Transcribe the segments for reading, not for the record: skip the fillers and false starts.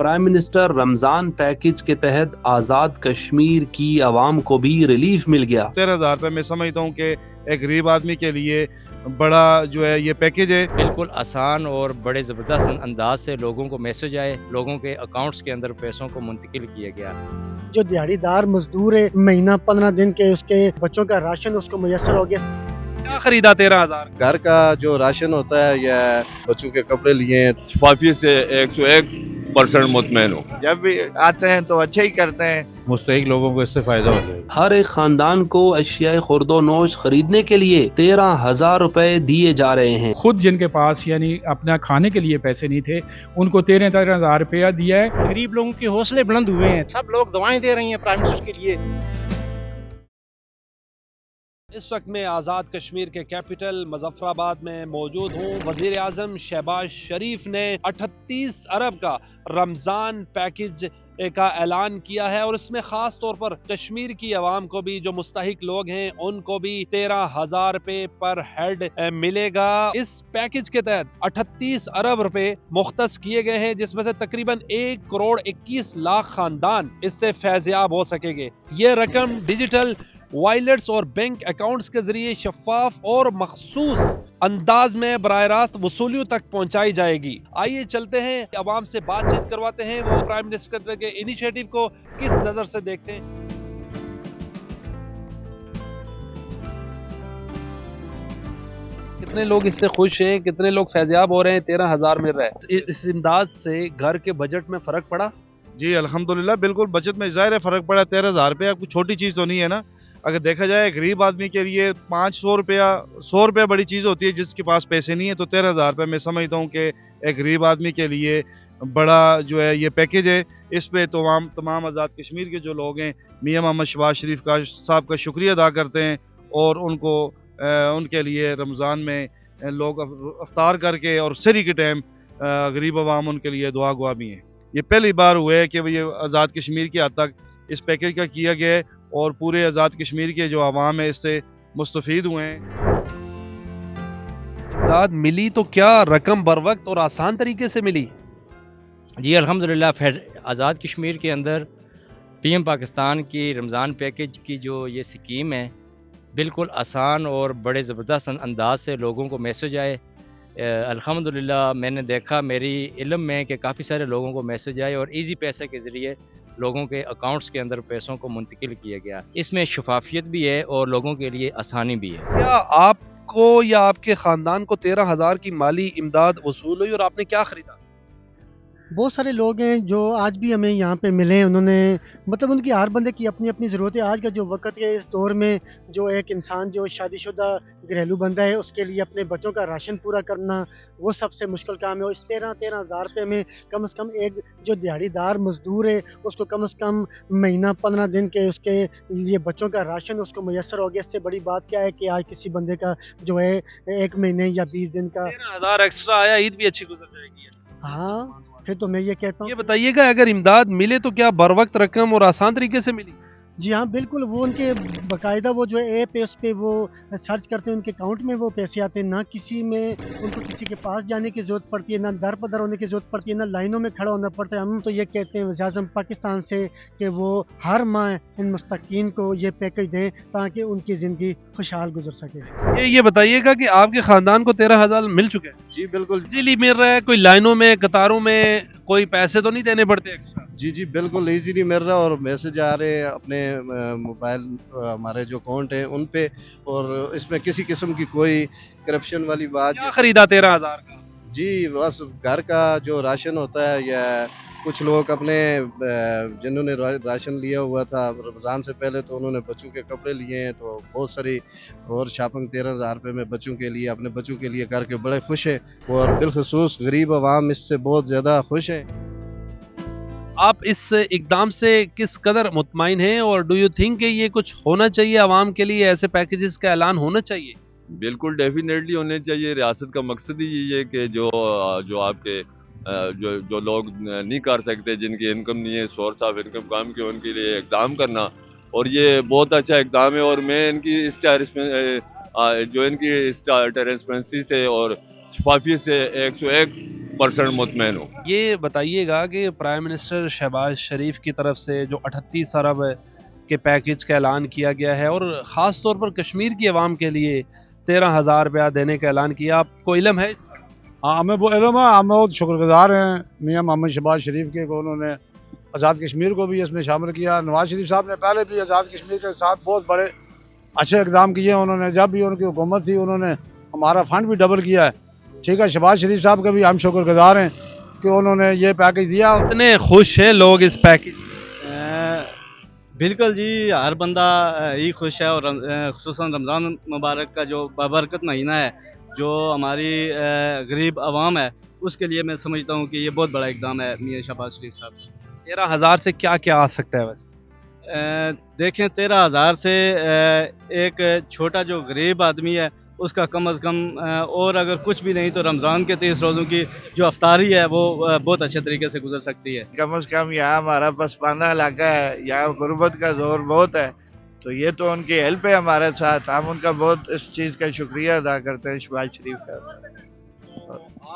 Prime minister رمضان package کے تحت آزاد کشمیر کی عوام کو بھی ریلیف مل گیا۔ 13,000 روپے میں سمجھتا ہوں کہ ایک غریب آدمی کے لیے بڑا جو ہے یہ پیکج ہے۔ بالکل آسان اور بڑے زبردست انداز سے لوگوں کو میسج آئے، لوگوں کے اکاؤنٹس کے اندر پیسوں کو منتقل کیا گیا۔ جو دیہڑی دار مزدور ہے، مہینہ 15 دن کے اس کے بچوں کا راشن اس کو میسر ہو گیا۔ کیا خریدا 13,000؟ گھر کا جو راشن ہوتا ہے یا بچوں کے کپڑے لیے ہیں۔ شفافیت سے 101% مطمئن ہوں۔ جب بھی آتے ہیں تو اچھا ہی کرتے ہیں، مستحق لوگوں کو اس سے فائدہ ہو جائے گا۔ ہر ایک خاندان کو اشیاء خورد و نوش خریدنے کے لیے 13,000 روپے دیے جا رہے ہیں۔ خود جن کے پاس یعنی اپنا کھانے کے لیے پیسے نہیں تھے ان کو 13,000 روپیہ دیا ہے۔ غریب لوگوں کے حوصلے بلند ہوئے ہیں، سب لوگ دعائیں دے رہی ہیں پرائم منسٹر کے لیے۔ اس وقت میں آزاد کشمیر کے کیپٹل مظفر آباد میں موجود ہوں۔ وزیر اعظم شہباز شریف نے 38 ارب کا رمضان پیکج کا اعلان کیا ہے اور اس میں خاص طور پر کشمیر کی عوام کو بھی، جو مستحق لوگ ہیں ان کو بھی 13,000 روپے پر ہیڈ ملے گا۔ اس پیکج کے تحت 38 ارب روپے مختص کیے گئے ہیں، جس میں سے تقریباً 1 کروڑ 21 لاکھ خاندان اس سے فیضیاب ہو سکیں گے۔ یہ رقم ڈیجیٹل وائلٹس اور بینک اکاؤنٹس کے ذریعے شفاف اور مخصوص انداز میں براہ راست وصولیوں تک پہنچائی جائے گی۔ آئیے چلتے ہیں، عوام سے بات چیت کرواتے ہیں، وہ پرائم منسٹر کے انیشیٹو کو کس نظر سے دیکھتے ہیں۔ کتنے لوگ اس سے خوش ہیں، کتنے لوگ فیضیاب ہو رہے ہیں؟ 13,000 مل رہا ہے۔ اس امداد سے گھر کے بجٹ میں فرق پڑا؟ جی الحمدللہ بالکل بچت میں ظاہر ہے فرق پڑا۔ 13,000 روپیہ کوئی چھوٹی چیز تو نہیں ہے نا۔ اگر دیکھا جائے غریب آدمی کے لیے 500 روپیہ 100 روپیہ بڑی چیز ہوتی ہے جس کے پاس پیسے نہیں ہیں، تو 13,000 روپے میں سمجھتا ہوں کہ ایک غریب آدمی کے لیے بڑا جو ہے یہ پیکج ہے۔ اس پہ تمام آزاد کشمیر کے جو لوگ ہیں میاں محمد شہباز شریف صاحب کا شکریہ ادا کرتے ہیں، اور ان کے لیے رمضان میں لوگ افطار کر کے اور سحری کے ٹائم غریب عوام ان کے لیے دعا گوا بھی ہیں۔ یہ پہلی بار ہوا ہے کہ یہ آزاد کشمیر کی حد تک اس پیکج کا کیا گیا ہے، اور پورے آزاد کشمیر کے جو عوام ہے اس سے مستفید ہوئے ہیں۔ امداد ملی تو کیا رقم بر وقت اور آسان طریقے سے ملی؟ جی الحمدللہ آزاد کشمیر کے اندر پی ایم پاکستان کی رمضان پیکج کی جو یہ سکیم ہے، بالکل آسان اور بڑے زبردست انداز سے لوگوں کو میسج آئے۔ الحمدللہ میں نے دیکھا میری علم میں کہ کافی سارے لوگوں کو میسج آئے اور ایزی پیسے کے ذریعے لوگوں کے اکاؤنٹس کے اندر پیسوں کو منتقل کیا گیا۔ اس میں شفافیت بھی ہے اور لوگوں کے لیے آسانی بھی ہے۔ کیا آپ کو یا آپ کے خاندان کو 13,000 کی مالی امداد وصول ہوئی، اور آپ نے کیا خریدا؟ بہت سارے لوگ ہیں جو آج بھی ہمیں یہاں پہ ملے ہیں، انہوں نے مطلب ان کی ہر بندے کی اپنی اپنی ضرورت ہے۔ آج کا جو وقت ہے اس دور میں جو ایک انسان جو شادی شدہ گھریلو بندہ ہے اس کے لیے اپنے بچوں کا راشن پورا کرنا وہ سب سے مشکل کام ہے۔ اور اس 13,000 روپے میں کم از کم ایک جو دیہڑی دار مزدور ہے اس کو کم از کم مہینہ 15 دن کے اس کے لیے بچوں کا راشن اس کو میسر ہو گیا۔ اس سے بڑی بات کیا ہے کہ آج کسی بندے کا جو ہے 1 مہینے یا 20 دن کا 13,000 ایکسٹرا آیا، عید بھی اچھی گزر جائے گی۔ ہاں پھر تو میں یہ کہتا ہوں، یہ بتائیے گا اگر امداد ملے تو کیا بر وقت رقم اور آسان طریقے سے ملی؟ جی ہاں بالکل، وہ ان کے باقاعدہ وہ جو ایپ ہے اس پہ وہ سرچ کرتے ہیں، ان کے اکاؤنٹ میں وہ پیسے آتے ہیں، نہ کسی میں ان کو کسی کے پاس جانے کی ضرورت پڑتی ہے، نہ در بدر ہونے کی ضرورت پڑتی ہے، نہ لائنوں میں کھڑا ہونا پڑتا ہے۔ ہم تو یہ کہتے ہیں وزیر اعظم پاکستان سے کہ وہ ہر ماہ ان مستحقین کو یہ پیکج دیں تاکہ ان کی زندگی خوشحال گزر سکے۔ یہ بتائیے گا کہ آپ کے خاندان کو 13,000 مل چکے ہیں؟ جی بالکل، ایزیلی مل رہا ہے؟ کوئی لائنوں میں قطاروں میں کوئی پیسے تو نہیں دینے پڑتے ایکسٹرا؟ جی بالکل ایزیلی مل رہا ہے، اور میسج آ رہے ہیں اپنے موبائل ہمارے جو اکاؤنٹ ہیں ان پہ، اور اس میں کسی قسم کی کوئی کرپشن والی بات۔ کیا خریدا 13,000 کا؟ جی بس گھر کا جو راشن ہوتا ہے، یا کچھ لوگ اپنے جنہوں نے راشن لیا ہوا تھا رمضان سے پہلے تو انہوں نے بچوں کے کپڑے لیے ہیں، تو بہت ساری اور شاپنگ 13,000 روپے میں بچوں کے لیے اپنے بچوں کے لیے کر کے بڑے خوش ہیں، اور بالخصوص غریب عوام اس سے بہت زیادہ خوش ہیں۔ آپ اس اقدام سے کس قدر مطمئن ہیں، اور ڈو یو تھنک کہ یہ کچھ ہونا چاہیے عوام کے لیے، ایسے پیکیجز کا اعلان ہونا چاہیے؟ بالکل ڈیفینیٹلی ہونے چاہیے۔ ریاست کا مقصد ہی یہ ہے کہ جو آپ کے جو لوگ نہیں کر سکتے، جن کی انکم نہیں ہے، سورس آف انکم کام کے، ان کے لیے اقدام کرنا، اور یہ بہت اچھا اقدام ہے۔ اور میں ان کی ٹرانسپیرنسی سے اور شفافیت سے 100% मुतमैन हूँ। ये बताइएगा कि प्राइम मिनिस्टर शहबाज शरीफ की तरफ से जो 38 अरब के पैकेज का ऐलान किया गया है और ख़ास तौर पर कश्मीर की आवाम के लिए 13,000 रुपया देने का ऐलान किया, आपको इल्म है इस पर? हाँ, हमें वो इल्म है, हम बहुत शुक्रगुजार हैं मियां मोहम्मद शहबाज शरीफ के को उन्होंने आज़ाद कश्मीर को भी इसमें शामिल किया। नवाज शरीफ साहब ने पहले भी आज़ाद कश्मीर के साथ बहुत बड़े अच्छे इकदाम किए हैं उन्होंने। जब भी उनकी हुकूमत थी उन्होंने हमारा फंड भी डबल किया है। ठीक है, शहबाज शरीफ साहब का भी हम शुक्रगुजार हैं कि उन्होंने ये पैकेज दिया। कितने खुश हैं लोग इस पैकेज? बिल्कुल जी, हर बंदा ही खुश है और खुसूसन रमज़ान मुबारक का जो बाबरकत महीना है, जो हमारी गरीब आवाम है, उसके लिए मैं समझता हूँ कि ये बहुत बड़ा इकदाम है मियां शहबाज शरीफ साहब का। 13,000 से क्या क्या आ सकता है वैसे? देखें, 13,000 से एक छोटा जो गरीब आदमी है उसका कम अज़ कम और अगर कुछ भी नहीं तो रमज़ान के 30 रोज़ों की जो अफ्तारी है वो बहुत अच्छे तरीके से गुजर सकती है। कम से कम यहाँ हमारा पसमाना इलाका है, यहाँ गुर्बत का जोर बहुत है, तो ये तो उनकी हेल्प है हमारे साथ। हम उनका बहुत इस चीज़ का शुक्रिया अदा करते हैं शहबाज शरीफ का।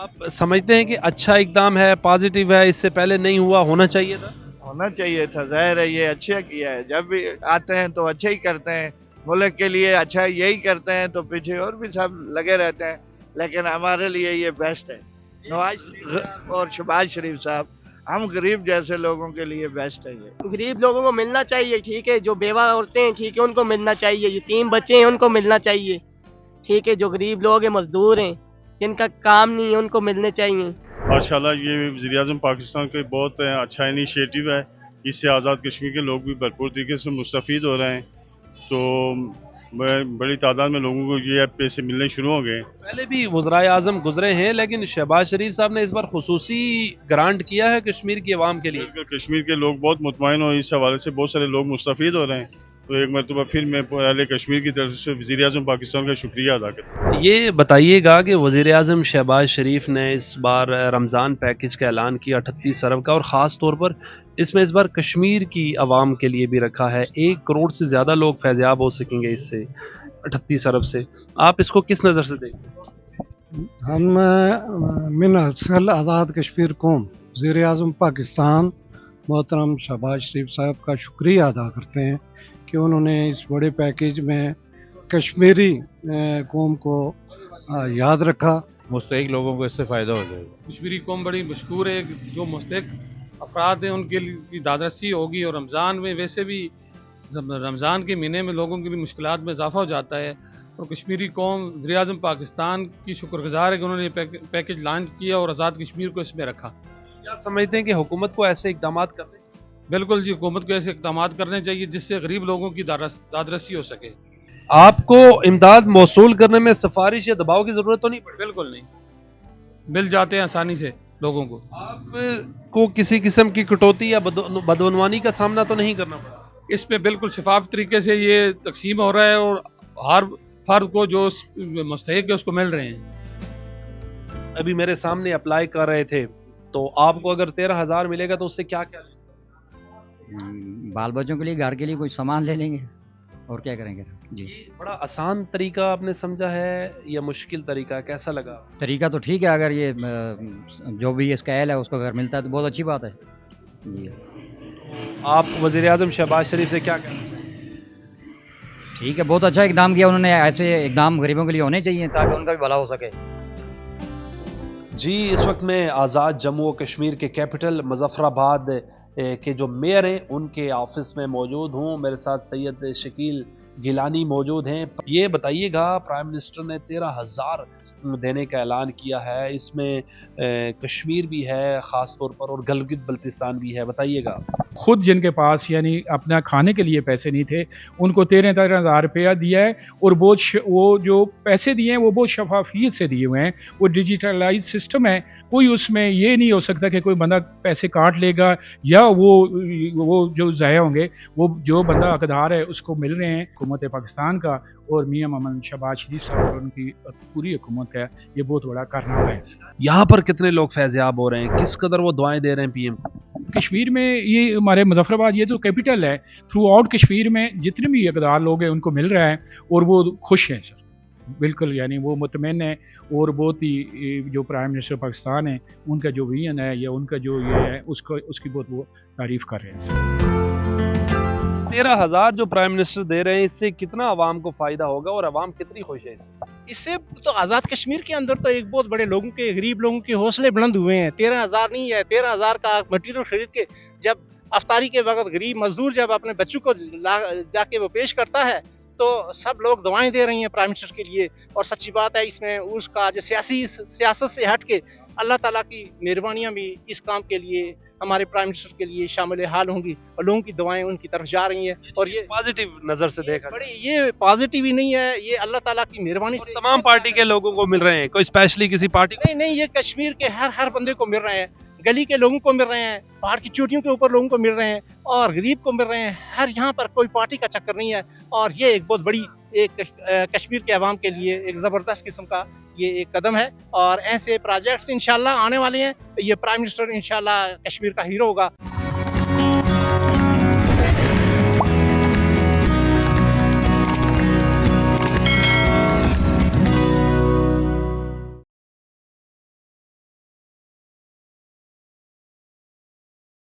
आप समझते हैं कि अच्छा इकदाम है, पॉजिटिव है, इससे पहले नहीं हुआ, होना चाहिए था? होना चाहिए था, जाहिर है ये अच्छा किया है। जब भी आते हैं तो अच्छा ही करते हैं, मुल्क के लिए अच्छा यही करते हैं, तो पीछे और भी सब लगे रहते हैं, लेकिन हमारे लिए ये बेस्ट है। नवाज शरीफ और शहबाज शरीफ साहब हम गरीब जैसे लोगों के लिए बेस्ट है। ये गरीब लोगों को मिलना चाहिए, ठीक है, जो बेवा औरतें हैं, ठीक है, उनको मिलना चाहिए, यतीम बच्चे हैं उनको मिलना चाहिए, ठीक है, जो गरीब लोग हैं, मजदूर हैं, जिनका काम नहीं है, उनको मिलने चाहिए। माशाल्लाह ये वज़ीर-ए-आज़म पाकिस्तान का बहुत अच्छा इनिशिएटिव है, इससे आज़ाद कश्मीर के लोग भी भरपूर तरीके से मुस्तफ़ीद हो रहे हैं, तो बड़ी तादाद में लोगों को ये पैसे मिलने शुरू हो गए। पहले भी वज़राए आज़म गुजरे हैं, लेकिन शहबाज शरीफ साहब ने इस बार खुसूसी ग्रांट किया है कश्मीर की आवाम के लिए। कश्मीर के लोग बहुत मुतमईन हो, इस हवाले से बहुत सारे लोग मुस्तफ़ीद हो रहे हैं, तो एक मरतबा फिर मैं अहले कश्मीर की तरफ से वज़ीर-ए-आज़म पाकिस्तान का शुक्रिया अदा करता हूँ। ये बताइएगा कि वज़ीर-ए-आज़म शहबाज शरीफ ने इस बार रमज़ान पैकेज का ऐलान किया 38 अरब का, और ख़ास तौर पर इसमें इस बार कश्मीर की आवाम के लिए भी रखा है। 1 करोड़ से ज़्यादा लोग फैज़याब हो सकेंगे इससे 38 अरब से। आप इसको किस नज़र से देखते हैं? हम मिन असल आज़ाद कश्मीर कौम वज़ीर-ए-आज़म पाकिस्तान मोहतरम शहबाज शरीफ साहब का शुक्रिया अदा करते हैं कि उन्होंने इस बड़े पैकेज में कश्मीरी कौम को याद रखा। मुस्तहिक लोगों को इससे फ़ायदा हो जाएगा। कश्मीरी कौम बड़ी मशहूर है, जो मुस्तहिक अफराद हैं उनके लिए दादरसी होगी, और रमज़ान में वैसे भी रमज़ान के महीने में लोगों की भी मुश्किलात में इजाफा हो जाता है, और कश्मीरी कौम वज़ीर-ए-आज़म पाकिस्तान की शुक्रगुजार है कि उन्होंने पैकेज लॉन्च किया और आज़ाद कश्मीर को इसमें रखा। क्या समझते हैं कि हुकूमत को ऐसे इक़दाम करने चाहिए? बिल्कुल जी, हुकूमत को ऐसे इक़दाम करने चाहिए जिससे गरीब लोगों की दादरसी हो सके। आपको इमदाद मौसूल करने में सिफारिश या दबाव की ज़रूरत तो नहीं पड़ती? बिल्कुल नहीं, मिल जाते हैं आसानी से लोगों को। आपको किसी किस्म की कटौती या बदनवानी का सामना तो नहीं करना पड़ा? इस पे बिल्कुल शफाफ तरीके से ये तकसीम हो रहा है, और हर फर्द को जो मुस्तहिक है उसको मिल रहे हैं। अभी मेरे सामने अप्लाई कर रहे थे, तो आपको अगर 13,000 मिलेगा तो उससे क्या क्या? बाल बच्चों के लिए, घर के लिए कुछ सामान ले लेंगे, और क्या करेंगे जी। बड़ा आसान तरीका आपने समझा है या मुश्किल तरीका, कैसा लगा? तरीका तो ठीक है, अगर ये जो भी इसका एल है उसको अगर मिलता है तो बहुत अच्छी बात है जी। आप वज़ीर-ए-आज़म शहबाज शरीफ से क्या कहें? ठीक है, बहुत अच्छा इकदाम किया उन्होंने, ऐसे इकदाम गरीबों के लिए होने चाहिए ताकि उनका भी भला हो सके। जी, इस वक्त मैं आज़ाद जम्मू और कश्मीर के कैपिटल मुज़फ़्फ़राबाद के जो मेयर हैं उनके ऑफिस में मौजूद हूँ। मेरे साथ सैयद शकील गिलानी मौजूद हैं। ये बताइएगा, प्राइम मिनिस्टर ने 13,000 देने का ऐलान किया है, इसमें कश्मीर भी है ख़ास तौर पर और गिलगित बल्तिस्तान भी है, बताइएगा। खुद जिनके पास यानी अपना खाने के लिए पैसे नहीं थे उनको 13,000 रुपया दिया है, और वो जो पैसे दिए हैं वो बहुत शफाफियत से दिए हुए हैं। वो डिजिटलाइज सिस्टम है, कोई उसमें ये नहीं हो सकता कि कोई बंदा पैसे काट लेगा या वो जो ज़ाया होंगे, वो जो बंदा हकदार है उसको मिल रहे हैं। हुकूमत पाकिस्तान का और मियां मोहम्मद शहबाज शरीफ साहब और उनकी पूरी हुकूमत का ये बहुत बड़ा कारनामा है। यहाँ पर कितने लोग फैज़याब हो रहे हैं, किस कदर वो दुआएं दे रहे हैं पीएम? कश्मीर में ये हमारे मुज़फ़्फ़राबाद ये जो कैपिटल है, थ्रू आउट कश्मीर में जितने भी हकदार लोग हैं उनको मिल रहा है और वो खुश हैं सर। बिल्कुल यानी वो मुतमईन है और बहुत ही जो प्राइम मिनिस्टर पाकिस्तान है उनका जो विजन है या उनका जो ये है उसको उसकी बहुत वो तारीफ़ कर रहे हैं। 13,000 जो प्राइम मिनिस्टर दे रहे हैं, इससे कितना आवाम को फायदा होगा और आवाम कितनी खुश है इससे? इससे तो आज़ाद कश्मीर के अंदर तो एक बहुत बड़े लोगों के, गरीब लोगों के हौसले बुलंद हुए हैं। 13,000 नहीं है, 13,000 का मटीरियल खरीद के जब अफ्तारी के वक्त गरीब मजदूर जब अपने बच्चों को जाके वो पेश करता है तो सब लोग दुआएं दे रही हैं प्राइम मिनिस्टर के लिए। और सच्ची बात है इसमें उसका जो सियासत से हट के अल्लाह ताला की मेहरबानियां भी इस काम के लिए हमारे प्राइम मिनिस्टर के लिए शामिल हाल होंगी और लोगों की दुआएं उनकी तरफ जा रही हैं। और ये पॉजिटिव नजर से देखा, बड़ी ये पॉजिटिव ही नहीं है, ये अल्लाह ताला की मेहरबानी से तमाम पार्टी के लोगों को मिल रहे हैं, कोई स्पेशली किसी पार्टी नहीं नहीं, ये कश्मीर के हर बंदे को मिल रहे हैं, गली के लोगों को मिल रहे हैं, पहाड़ की चोटियों के ऊपर लोगों को मिल रहे हैं और गरीब को मिल रहे हैं। हर यहाँ पर कोई पार्टी का चक्कर नहीं है और ये एक बहुत बड़ी एक कश्मीर के अवाम के लिए एक ज़बरदस्त किस्म का ये एक कदम है और ऐसे प्रोजेक्ट्स इंशाल्लाह आने वाले हैं। ये प्राइम मिनिस्टर इंशाल्लाह कश्मीर का हीरो होगा।